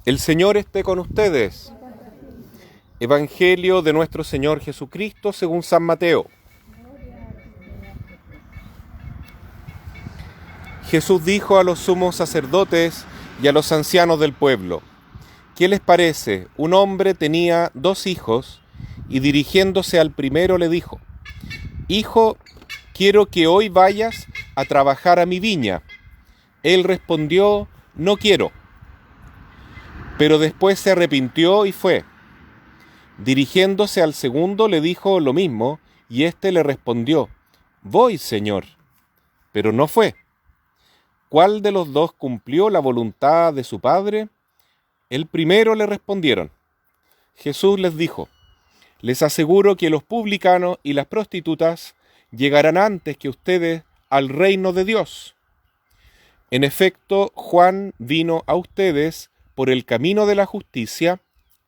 El Señor esté con ustedes. Evangelio de nuestro Señor Jesucristo según San Mateo. Jesús dijo a los sumos sacerdotes y a los ancianos del pueblo: ¿Qué les parece? Un hombre tenía 2 hijos y dirigiéndose al primero le dijo: Hijo, quiero que hoy vayas a trabajar a mi viña. Él respondió: No quiero. Pero después se arrepintió y fue. Dirigiéndose al segundo le dijo lo mismo, y éste le respondió: Voy, Señor. Pero no fue. ¿Cuál de los dos cumplió la voluntad de su padre? El primero, le respondieron. Jesús les dijo: Les aseguro que los publicanos y las prostitutas llegarán antes que ustedes al reino de Dios. En efecto, Juan vino a ustedes por el camino de la justicia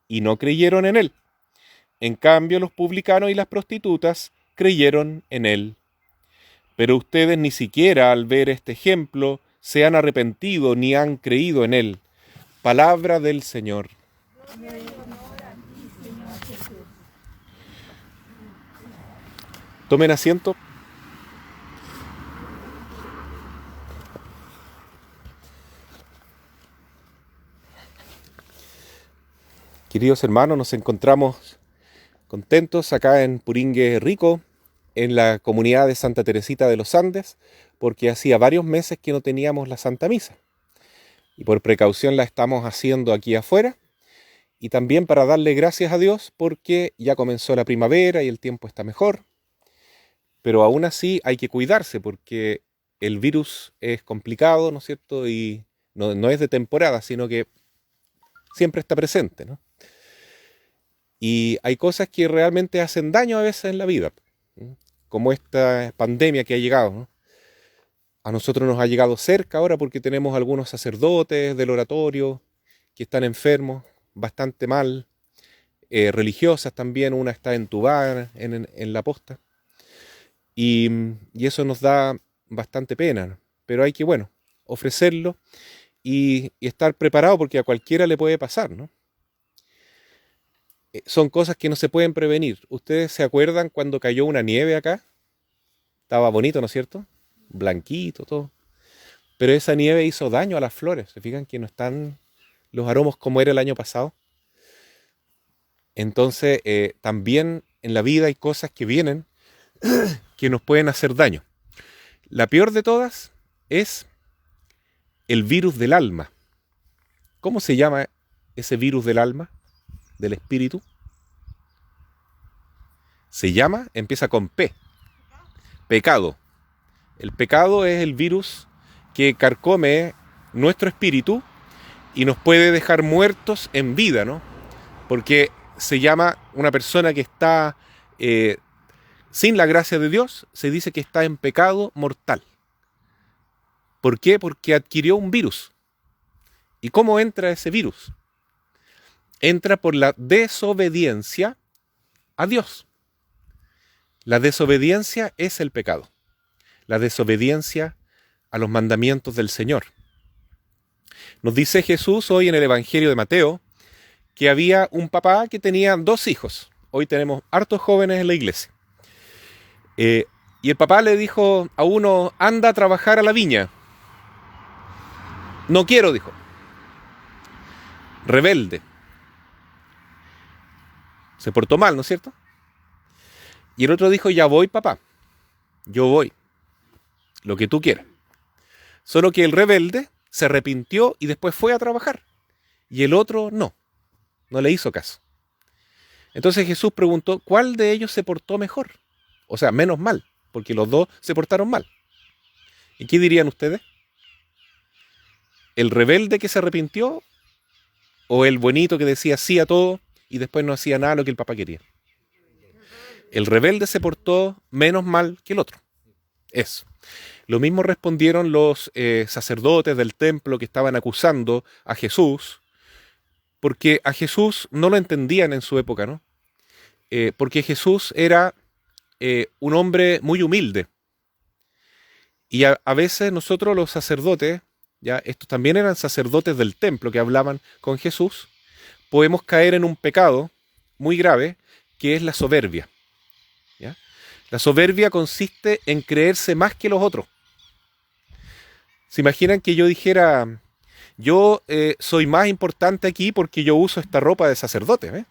y no creyeron en él. En cambio, los publicanos y las prostitutas creyeron en él. Pero ustedes ni siquiera al ver este ejemplo se han arrepentido ni han creído en él. Palabra del Señor. Tomen asiento. Queridos hermanos, nos encontramos contentos acá en Puringue Rico, en la comunidad de Santa Teresita de los Andes, porque hacía varios meses que no teníamos la Santa Misa. Y por precaución la estamos haciendo aquí afuera, y también para darle gracias a Dios porque ya comenzó la primavera y el tiempo está mejor. Pero aún así hay que cuidarse porque el virus es complicado, ¿no es cierto? Y no es de temporada, sino que siempre está presente, ¿no? Y hay cosas que realmente hacen daño a veces en la vida, como esta pandemia que ha llegado, ¿no? A nosotros nos ha llegado cerca ahora porque tenemos algunos sacerdotes del oratorio que están enfermos, bastante mal, religiosas también, una está entubada en la posta, y eso nos da bastante pena, ¿no? Pero hay que, bueno, ofrecerlo y estar preparado porque a cualquiera le puede pasar, ¿no? Son cosas que no se pueden prevenir. ¿Ustedes se acuerdan cuando cayó una nieve acá? Estaba bonito, ¿no es cierto? Blanquito, todo. Pero esa nieve hizo daño a las flores. ¿Se fijan que no están los aromos como era el año pasado? Entonces, también en la vida hay cosas que vienen que nos pueden hacer daño. La peor de todas es el virus del alma. ¿Cómo se llama ese virus del alma? Del espíritu. Empieza con P. Pecado. El pecado es el virus que carcome nuestro espíritu y nos puede dejar muertos en vida, ¿no? Porque se llama una persona que está sin la gracia de Dios, se dice que está en pecado mortal. ¿Por qué? Porque adquirió un virus. ¿Y cómo entra ese virus? Entra por la desobediencia a Dios. La desobediencia es el pecado. La desobediencia a los mandamientos del Señor. Nos dice Jesús hoy en el Evangelio de Mateo que había un papá que tenía 2 hijos. Hoy tenemos hartos jóvenes en la iglesia. Y el papá le dijo a uno: anda a trabajar a la viña. No quiero, dijo. Rebelde. Se portó mal, ¿no es cierto? Y el otro dijo: ya voy, papá. Yo voy. Lo que tú quieras. Solo que el rebelde se arrepintió y después fue a trabajar. Y el otro no le hizo caso. Entonces Jesús preguntó: ¿cuál de ellos se portó mejor? O sea, menos mal, porque los dos se portaron mal. ¿Y qué dirían ustedes? ¿El rebelde que se arrepintió o el bonito que decía sí a todo y después no hacía nada de lo que el papá quería? El rebelde se portó menos mal que el otro. Eso. Lo mismo respondieron los sacerdotes del templo que estaban acusando a Jesús, porque a Jesús no lo entendían en su época, ¿no? Porque Jesús era un hombre muy humilde. Y a veces nosotros los sacerdotes ya estos también eran sacerdotes del templo que hablaban con Jesús, podemos caer en un pecado muy grave que es la soberbia. ¿Ya? La soberbia consiste en creerse más que los otros. ¿Se imaginan que yo dijera, yo soy más importante aquí porque yo uso esta ropa de sacerdote? ¿Eh?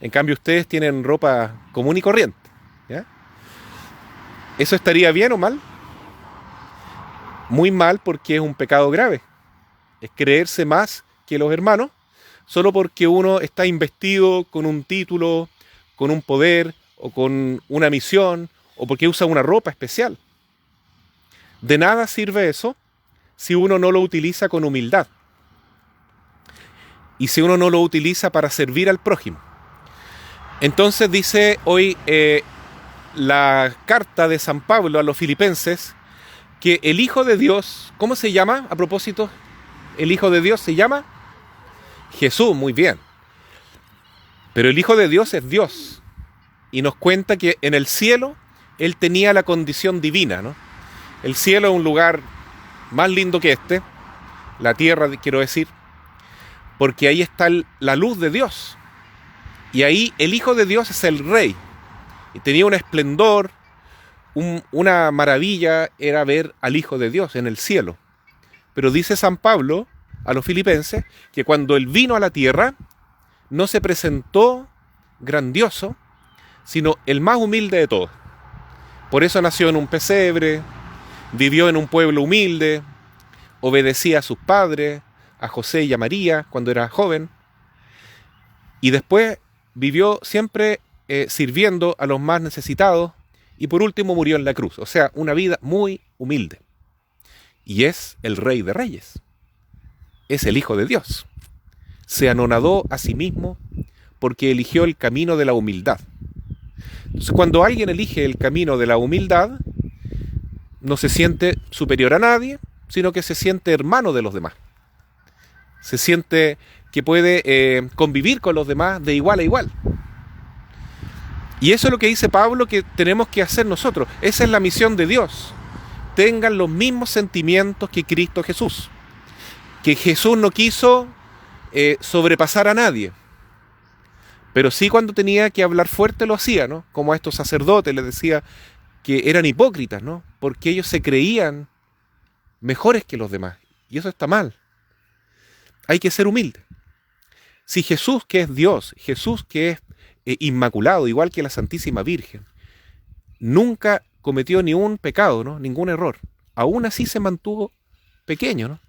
En cambio ustedes tienen ropa común y corriente. ¿Ya? ¿Eso estaría bien o mal? Muy mal, porque es un pecado grave. Es creerse más que los hermanos solo porque uno está investido con un título, con un poder o con una misión o porque usa una ropa especial. De nada sirve eso si uno no lo utiliza con humildad y si uno no lo utiliza para servir al prójimo. Entonces dice hoy la carta de San Pablo a los filipenses que el Hijo de Dios, ¿cómo se llama? A propósito, el Hijo de Dios se llama Jesús, muy bien. Pero el Hijo de Dios es Dios. Y nos cuenta que en el cielo Él tenía la condición divina, ¿no? El cielo es un lugar más lindo que este, la tierra, quiero decir, porque ahí está la luz de Dios. Y ahí el Hijo de Dios es el Rey. Y tenía un esplendor, una maravilla era ver al Hijo de Dios en el cielo. Pero dice San Pablo a los filipenses que cuando Él vino a la tierra no se presentó grandioso, sino el más humilde de todos. Por eso nació en un pesebre, vivió en un pueblo humilde, obedecía a sus padres, a José y a María cuando era joven, y después vivió siempre sirviendo a los más necesitados, y por último murió en la cruz. O sea, una vida muy humilde. Y es el Rey de Reyes. Es el Hijo de Dios. Se anonadó a sí mismo porque eligió el camino de la humildad. Entonces, cuando alguien elige el camino de la humildad, no se siente superior a nadie, sino que se siente hermano de los demás. Se siente que puede convivir con los demás de igual a igual. Y eso es lo que dice Pablo que tenemos que hacer nosotros. Esa es la misión de Dios. Tengan los mismos sentimientos que Cristo Jesús. Que Jesús no quiso sobrepasar a nadie. Pero sí cuando tenía que hablar fuerte lo hacía, ¿no? Como a estos sacerdotes les decía que eran hipócritas, ¿no? Porque ellos se creían mejores que los demás. Y eso está mal. Hay que ser humilde. Si Jesús, que es Dios, Jesús que es inmaculado, igual que la Santísima Virgen, nunca cometió ni un pecado, ¿no? Ningún error. Aún así se mantuvo pequeño, ¿no?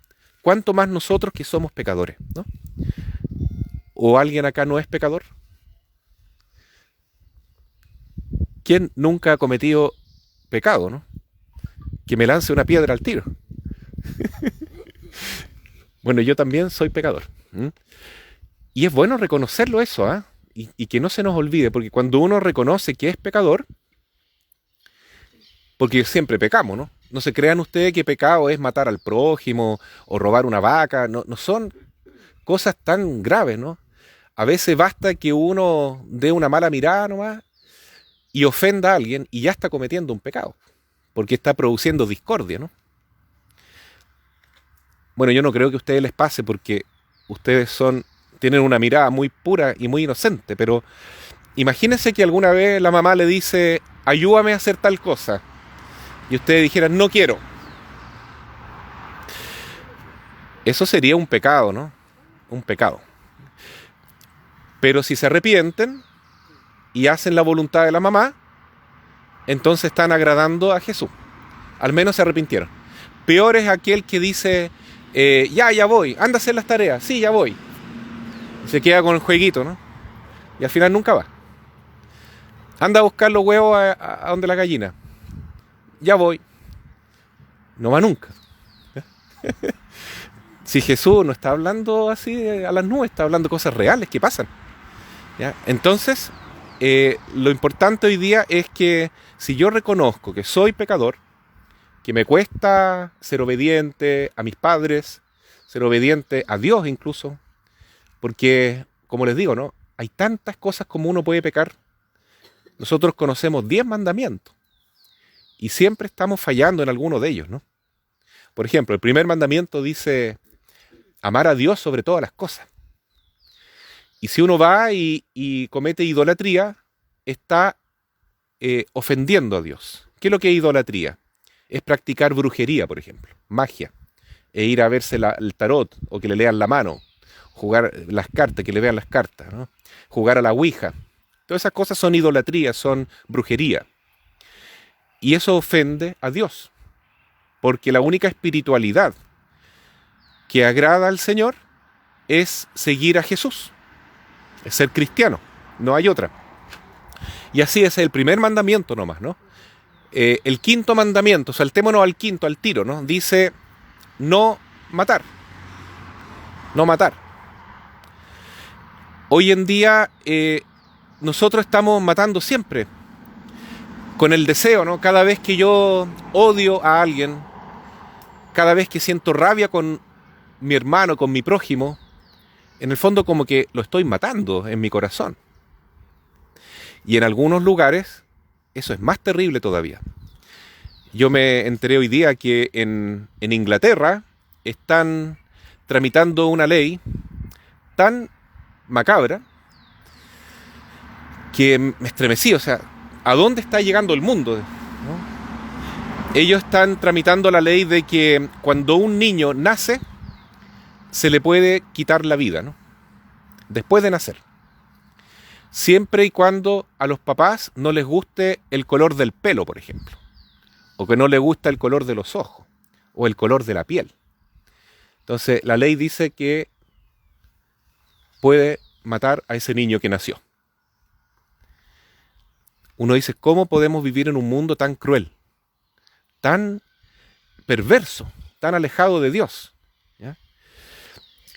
¿Cuánto más nosotros que somos pecadores, ¿no? ¿O alguien acá no es pecador? ¿Quién nunca ha cometido pecado, no? Que me lance una piedra al tiro. Bueno, yo también soy pecador. Y es bueno reconocerlo eso, ¿ah? Y que no se nos olvide, porque cuando uno reconoce que es pecador, porque siempre pecamos, ¿no? No se crean ustedes que pecado es matar al prójimo o robar una vaca, no son cosas tan graves, ¿no? A veces basta que uno dé una mala mirada nomás y ofenda a alguien y ya está cometiendo un pecado, porque está produciendo discordia, ¿no? Bueno, yo no creo que a ustedes les pase porque ustedes tienen una mirada muy pura y muy inocente, pero imagínense que alguna vez la mamá le dice, ayúdame a hacer tal cosa, y ustedes dijeran, no quiero. Eso sería un pecado, ¿no? Un pecado. Pero si se arrepienten y hacen la voluntad de la mamá, entonces están agradando a Jesús. Al menos se arrepintieron. Peor es aquel que dice, ya voy, anda a hacer las tareas, sí, ya voy. Y se queda con el jueguito, ¿no? Y al final nunca va. Anda a buscar los huevos a donde la gallina. Ya voy. No va nunca. Si Jesús no está hablando así a las nubes, está hablando cosas reales que pasan. ¿Ya? Entonces, lo importante hoy día es que si yo reconozco que soy pecador, que me cuesta ser obediente a mis padres, ser obediente a Dios incluso, porque, como les digo, ¿no? Hay tantas cosas como uno puede pecar. Nosotros conocemos 10 mandamientos y siempre estamos fallando en alguno de ellos, ¿no? Por ejemplo, el primer mandamiento dice amar a Dios sobre todas las cosas. Y si uno va y comete idolatría, está ofendiendo a Dios. ¿Qué es lo que es idolatría? Es practicar brujería, por ejemplo, magia, e ir a verse el tarot, o que le lean la mano, jugar las cartas, que le vean las cartas, ¿no? Jugar a la ouija. Todas esas cosas son idolatría, son brujería. Y eso ofende a Dios, porque la única espiritualidad que agrada al Señor es seguir a Jesús, es ser cristiano, no hay otra. Y así es el primer mandamiento nomás, ¿no? El quinto mandamiento, saltémonos al quinto, al tiro, ¿no? Dice no matar. No matar. Hoy en día nosotros estamos matando siempre, con el deseo, ¿no? Cada vez que yo odio a alguien, cada vez que siento rabia con mi hermano, con mi prójimo, en el fondo como que lo estoy matando en mi corazón. Y en algunos lugares eso es más terrible todavía. Yo me enteré hoy día que en Inglaterra están tramitando una ley tan macabra que me estremecí. O sea, ¿a dónde está llegando el mundo? ¿No? Ellos están tramitando la ley de que cuando un niño nace, se le puede quitar la vida, ¿no? Después de nacer. Siempre y cuando a los papás no les guste el color del pelo, por ejemplo. O que no les gusta el color de los ojos. O el color de la piel. Entonces, la ley dice que puede matar a ese niño que nació. Uno dice, ¿cómo podemos vivir en un mundo tan cruel? Tan perverso, tan alejado de Dios. ¿Ya?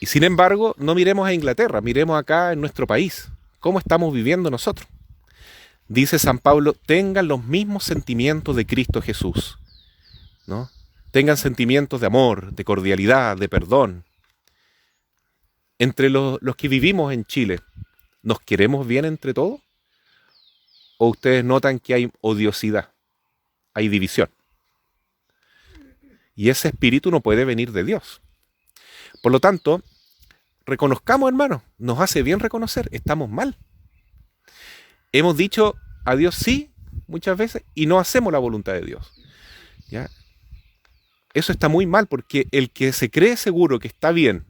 Y sin embargo, no miremos a Inglaterra, miremos acá en nuestro país. ¿Cómo estamos viviendo nosotros? Dice San Pablo, tengan los mismos sentimientos de Cristo Jesús, ¿no? Tengan sentimientos de amor, de cordialidad, de perdón. Entre los que vivimos en Chile, ¿nos queremos bien entre todos? ¿O ustedes notan que hay odiosidad, hay división? Y ese espíritu no puede venir de Dios. Por lo tanto, reconozcamos, hermanos, nos hace bien reconocer, estamos mal. Hemos dicho a Dios sí muchas veces y no hacemos la voluntad de Dios. ¿Ya? Eso está muy mal, porque el que se cree seguro que está bien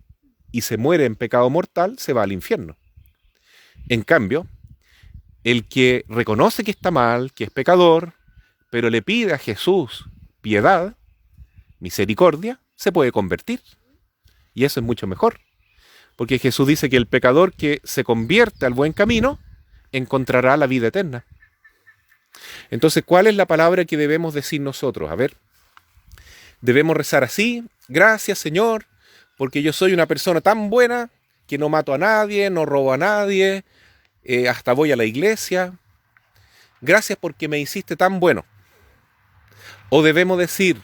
y se muere en pecado mortal, se va al infierno. En cambio, el que reconoce que está mal, que es pecador, pero le pide a Jesús piedad, misericordia, se puede convertir. Y eso es mucho mejor. Porque Jesús dice que el pecador que se convierte al buen camino encontrará la vida eterna. Entonces, ¿cuál es la palabra que debemos decir nosotros? A ver, debemos rezar así: gracias, Señor, porque yo soy una persona tan buena que no mato a nadie, no robo a nadie, hasta voy a la iglesia. Gracias porque me hiciste tan bueno. O debemos decir: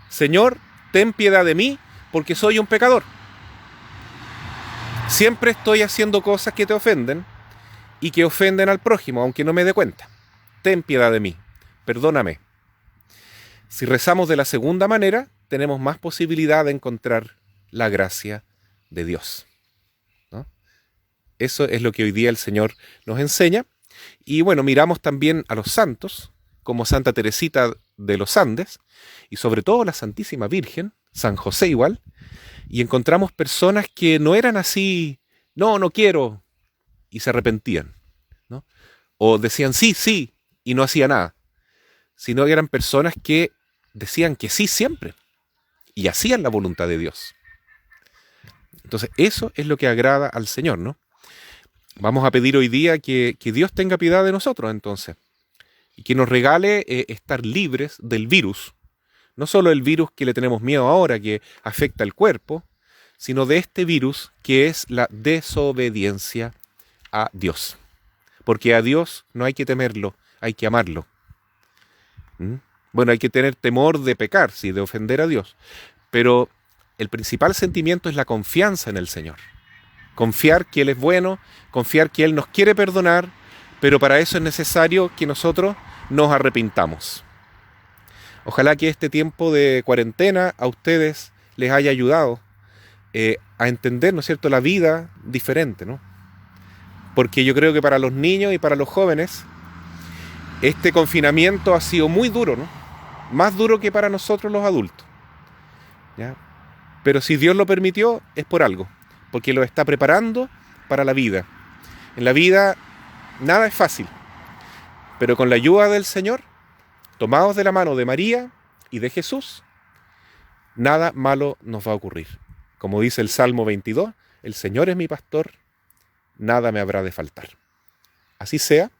Señor, ten piedad de mí porque soy un pecador. Siempre estoy haciendo cosas que te ofenden y que ofenden al prójimo, aunque no me dé cuenta. Ten piedad de mí, perdóname. Si rezamos de la segunda manera, tenemos más posibilidad de encontrar la gracia de Dios, ¿no? Eso es lo que hoy día el Señor nos enseña. Y bueno, miramos también a los santos, como Santa Teresita de los Andes, y sobre todo la Santísima Virgen, San José igual, y encontramos personas que no eran así, no quiero, y se arrepentían, ¿no? O decían sí, sí, y no hacían nada, sino que eran personas que decían que sí siempre, y hacían la voluntad de Dios. Entonces, eso es lo que agrada al Señor, ¿no? Vamos a pedir hoy día que Dios tenga piedad de nosotros, entonces, y que nos regale estar libres del virus. No solo el virus que le tenemos miedo ahora, que afecta al cuerpo, sino de este virus que es la desobediencia a Dios. Porque a Dios no hay que temerlo, hay que amarlo. Bueno, hay que tener temor de pecar, sí, de ofender a Dios. Pero el principal sentimiento es la confianza en el Señor. Confiar que Él es bueno, confiar que Él nos quiere perdonar, pero para eso es necesario que nosotros nos arrepintamos. Ojalá que este tiempo de cuarentena a ustedes les haya ayudado a entender, ¿no es cierto?, la vida diferente, ¿no? Porque yo creo que para los niños y para los jóvenes este confinamiento ha sido muy duro, ¿no? Más duro que para nosotros los adultos, ¿ya? Pero si Dios lo permitió, es por algo, porque lo está preparando para la vida. En la vida nada es fácil, pero con la ayuda del Señor, tomados de la mano de María y de Jesús, nada malo nos va a ocurrir. Como dice el Salmo 22, el Señor es mi pastor, nada me habrá de faltar. Así sea.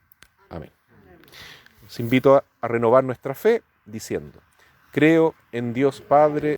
Amén. Los invito a renovar nuestra fe diciendo: creo en Dios Padre,